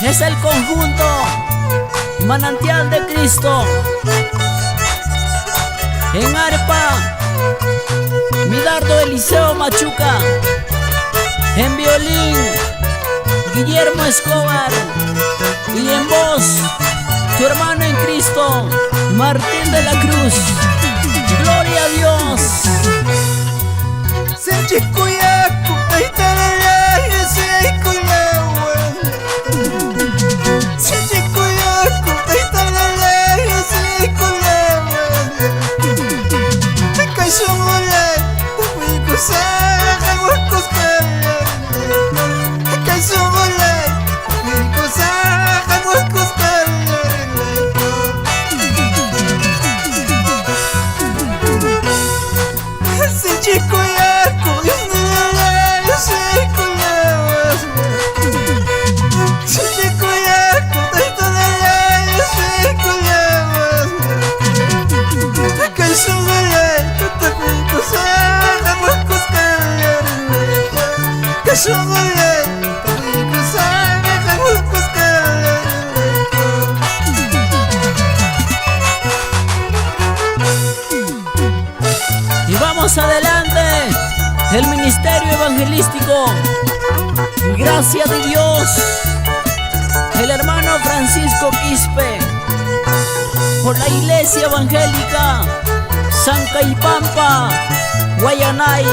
Es el conjunto Manantial de Cristo. En arpa, Midardo Eliseo Machuca. En violín, Guillermo Escobar. Y en voz, tu hermano en Cristo, Martín de la Cruz. Gloria a Dios. Y vamos adelante, el ministerio evangelístico. Gracias de Dios, el hermano Francisco Quispe, por la iglesia evangélica Sancaipampa, Guayanay.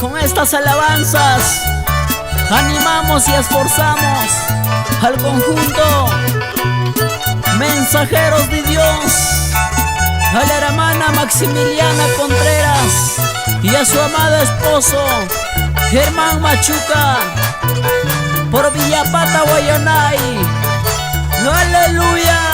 Con estas alabanzas animamos y esforzamos al conjunto Mensajeros de Dios, a la hermana Maximiliana Contreras y a su amado esposo Germán Machuca, por Villapata, Guayanay. ¡Aleluya!